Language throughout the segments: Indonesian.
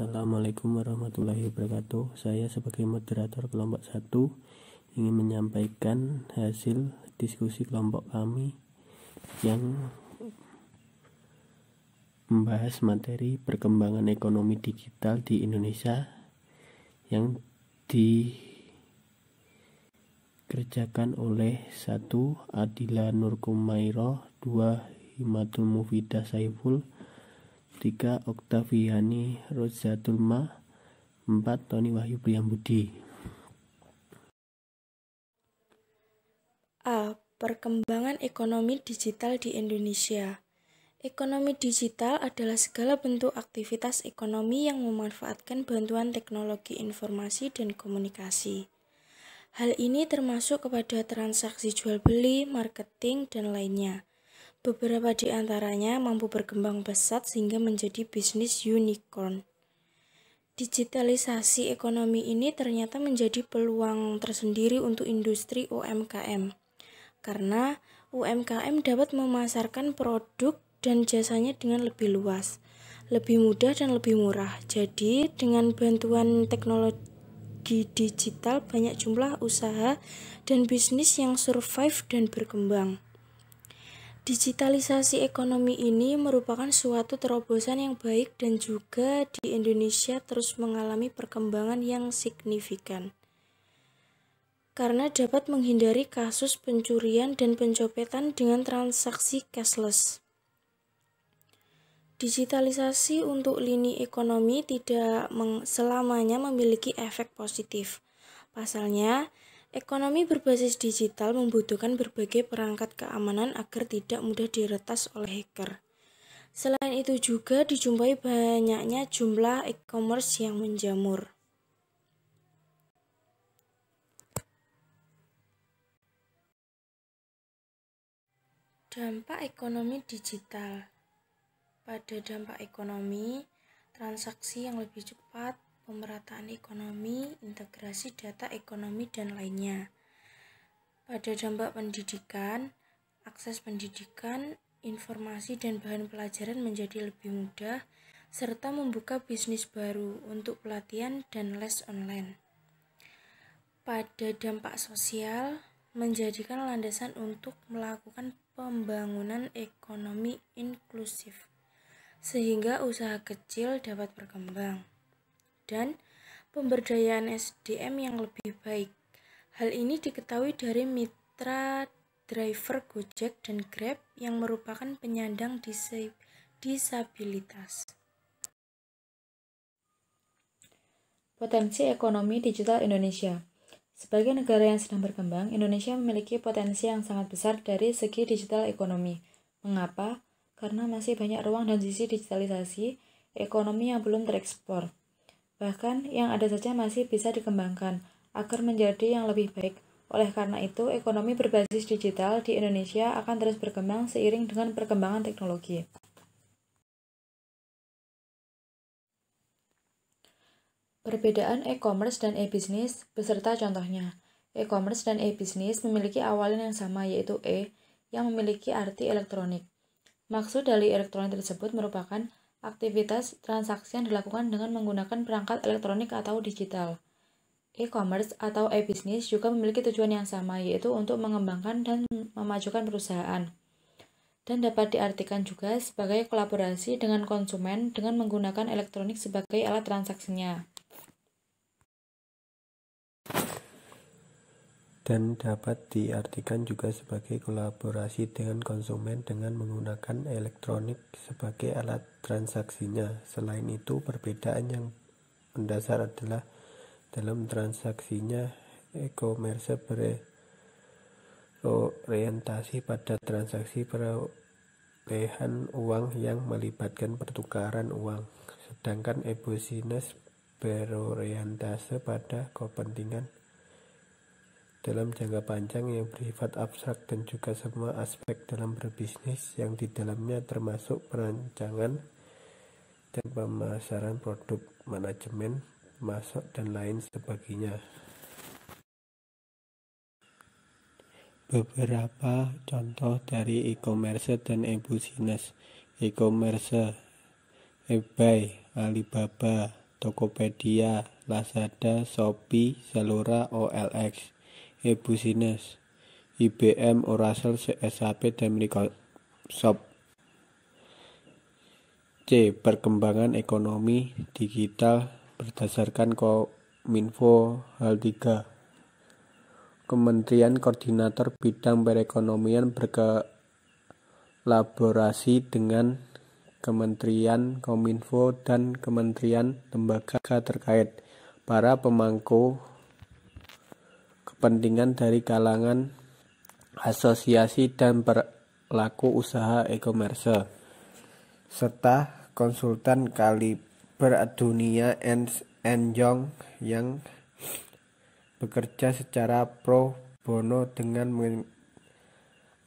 Assalamualaikum warahmatullahi wabarakatuh. Saya sebagai moderator kelompok 1 ingin menyampaikan hasil diskusi kelompok kami yang membahas materi perkembangan ekonomi digital di Indonesia yang dikerjakan oleh 1. Adila Nur Kumairo, 2. Himatul Mufidah Saiful, 3. Oktaviani Rozatul Ma, 4. Tony Wahyu Priyambudi. A. Perkembangan ekonomi digital di Indonesia. Ekonomi digital adalah segala bentuk aktivitas ekonomi yang memanfaatkan bantuan teknologi informasi dan komunikasi. Hal ini termasuk kepada transaksi jual beli, marketing, dan lainnya. Beberapa di antaranya mampu berkembang pesat sehingga menjadi bisnis unicorn. Digitalisasi ekonomi ini ternyata menjadi peluang tersendiri untuk industri UMKM, karena UMKM dapat memasarkan produk dan jasanya dengan lebih luas, lebih mudah dan lebih murah. Jadi dengan bantuan teknologi digital banyak jumlah usaha dan bisnis yang survive dan berkembang. Digitalisasi ekonomi ini merupakan suatu terobosan yang baik dan juga di Indonesia terus mengalami perkembangan yang signifikan. Karena dapat menghindari kasus pencurian dan pencopetan dengan transaksi cashless. Digitalisasi untuk lini ekonomi tidak selamanya memiliki efek positif. Pasalnya, ekonomi berbasis digital membutuhkan berbagai perangkat keamanan agar tidak mudah diretas oleh hacker. Selain itu juga dijumpai banyaknya jumlah e-commerce yang menjamur. Dampak ekonomi digital. Pada dampak ekonomi, transaksi yang lebih cepat, pemerataan ekonomi, integrasi data ekonomi, dan lainnya. Pada dampak pendidikan, akses pendidikan, informasi, dan bahan pelajaran menjadi lebih mudah, serta membuka bisnis baru untuk pelatihan dan les online. Pada dampak sosial, menjadikan landasan untuk melakukan pembangunan ekonomi inklusif, sehingga usaha kecil dapat berkembang, dan pemberdayaan SDM yang lebih baik. Hal ini diketahui dari mitra driver Gojek dan Grab yang merupakan penyandang disabilitas. Potensi ekonomi digital Indonesia. Sebagai negara yang sedang berkembang, Indonesia memiliki potensi yang sangat besar dari segi digital ekonomi. Mengapa? Karena masih banyak ruang dan sisi digitalisasi ekonomi yang belum terekspor. Bahkan yang ada saja masih bisa dikembangkan agar menjadi yang lebih baik. Oleh karena itu, ekonomi berbasis digital di Indonesia akan terus berkembang seiring dengan perkembangan teknologi. Perbedaan e-commerce dan e-business beserta contohnya. E-commerce dan e-business memiliki awalan yang sama, yaitu E, yang memiliki arti elektronik. Maksud dari elektronik tersebut merupakan aktivitas transaksi yang dilakukan dengan menggunakan perangkat elektronik atau digital. E-commerce atau e-business juga memiliki tujuan yang sama, yaitu untuk mengembangkan dan memajukan perusahaan. Dan dapat diartikan juga sebagai kolaborasi dengan konsumen dengan menggunakan elektronik sebagai alat transaksinya. Dan dapat diartikan juga sebagai kolaborasi dengan konsumen dengan menggunakan elektronik sebagai alat transaksinya. Selain itu, perbedaan yang mendasar adalah dalam transaksinya, e-commerce berorientasi pada transaksi perolehan uang yang melibatkan pertukaran uang, sedangkan e-business berorientasi pada kepentingan dalam jangka panjang yang bersifat abstrak dan juga semua aspek dalam berbisnis yang di dalamnya termasuk perancangan dan pemasaran produk, manajemen, masuk, dan lain sebagainya. Beberapa contoh dari e-commerce dan e-business. E-commerce, eBay, Alibaba, Tokopedia, Lazada, Shopee, Zalora, OLX, eBusiness, IBM, Oracle, SAP, dan Microsoft. C. Perkembangan ekonomi digital berdasarkan Kominfo. Hal 3. Kementerian Koordinator Bidang Perekonomian berkolaborasi dengan Kementerian Kominfo dan kementerian lembaga terkait, para pemangku kepentingan dari kalangan asosiasi dan pelaku usaha e-commerce, serta konsultan kaliber dunia Ernst & Young yang bekerja secara pro bono dengan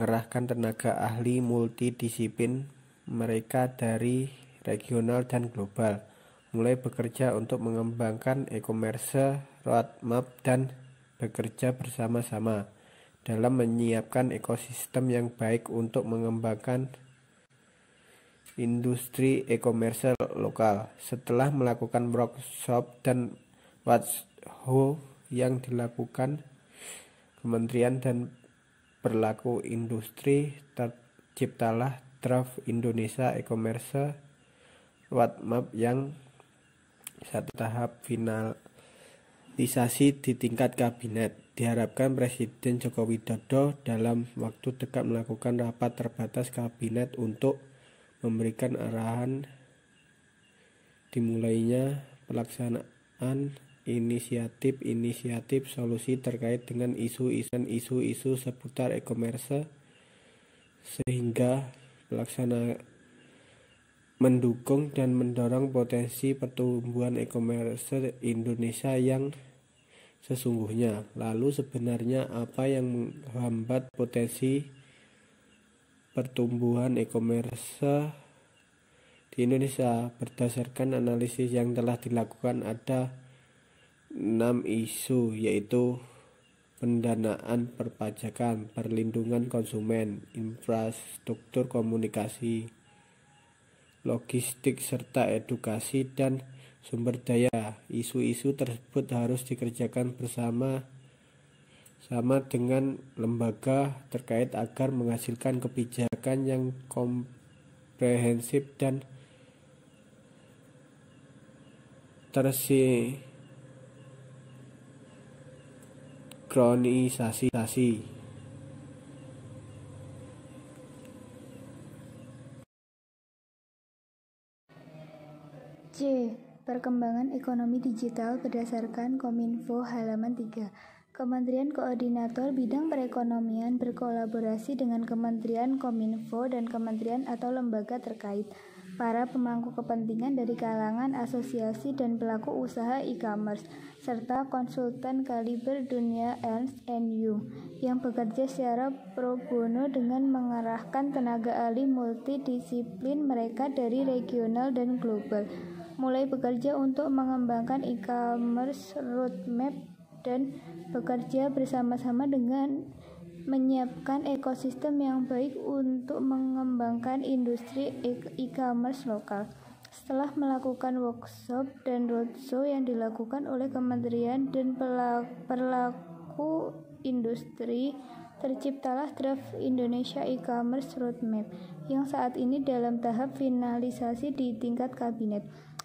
mengerahkan tenaga ahli multidisiplin mereka dari regional dan global, mulai bekerja untuk mengembangkan e-commerce roadmap dan bekerja bersama-sama dalam menyiapkan ekosistem yang baik untuk mengembangkan industri e-commerce lokal. Setelah melakukan workshop dan roadshow yang dilakukan kementerian dan pelaku industri, terciptalah draft Indonesia e-commerce roadmap yang satu tahap finalisasi di tingkat kabinet. Diharapkan Presiden Joko Widodo dalam waktu dekat melakukan rapat terbatas kabinet untuk memberikan arahan dimulainya pelaksanaan inisiatif solusi terkait dengan isu-isu seputar e-commerce, sehingga pelaksana mendukung dan mendorong potensi pertumbuhan e-commerce Indonesia yang sesungguhnya. Lalu sebenarnya apa yang menghambat potensi pertumbuhan e-commerce di Indonesia? Berdasarkan analisis yang telah dilakukan, ada 6 isu, yaitu pendanaan perpajakan, perlindungan konsumen, infrastruktur komunikasi, logistik, serta edukasi dan sumber daya. Isu-isu tersebut harus dikerjakan bersama dengan lembaga terkait agar menghasilkan kebijakan yang komprehensif dan tersinkronisasi. C. Perkembangan ekonomi digital berdasarkan Kominfo halaman 3. Kementerian Koordinator Bidang Perekonomian berkolaborasi dengan Kementerian Kominfo dan kementerian atau lembaga terkait, para pemangku kepentingan dari kalangan asosiasi dan pelaku usaha e-commerce, serta konsultan kaliber dunia Ernst & Young yang bekerja secara pro bono dengan mengerahkan tenaga ahli multidisiplin mereka dari regional dan global, mulai bekerja untuk mengembangkan e-commerce roadmap dan bekerja bersama-sama dengan menyiapkan ekosistem yang baik untuk mengembangkan industri e-commerce lokal. Setelah melakukan workshop dan roadshow yang dilakukan oleh kementerian dan pelaku industri, terciptalah draft Indonesia e-commerce roadmap yang saat ini dalam tahap finalisasi di tingkat kabinet.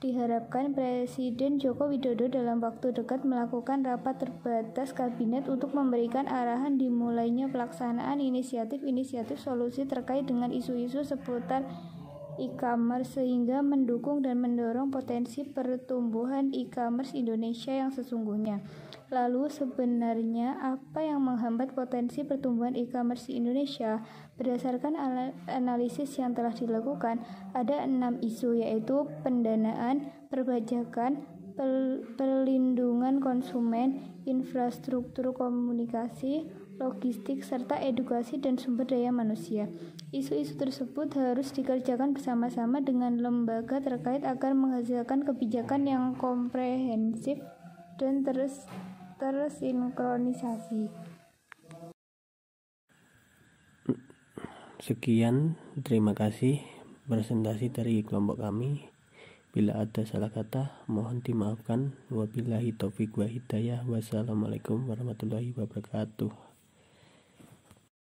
Diharapkan Presiden Joko Widodo dalam waktu dekat melakukan rapat terbatas kabinet untuk memberikan arahan dimulainya pelaksanaan inisiatif solusi terkait dengan isu-isu seputar e-commerce, sehingga mendukung dan mendorong potensi pertumbuhan e-commerce Indonesia yang sesungguhnya. Lalu sebenarnya apa yang menghambat potensi pertumbuhan e-commerce di Indonesia? Berdasarkan analisis yang telah dilakukan, ada 6 isu, yaitu pendanaan, perpajakan, perlindungan konsumen, infrastruktur komunikasi, logistik, serta edukasi dan sumber daya manusia. Isu-isu tersebut harus dikerjakan bersama-sama dengan lembaga terkait agar menghasilkan kebijakan yang komprehensif dan tersinkronisasi. Sekian, terima kasih presentasi dari kelompok kami. Bila ada salah kata, mohon dimaafkan. Wabillahi taufik wa hidayah. Wassalamualaikum warahmatullahi wabarakatuh.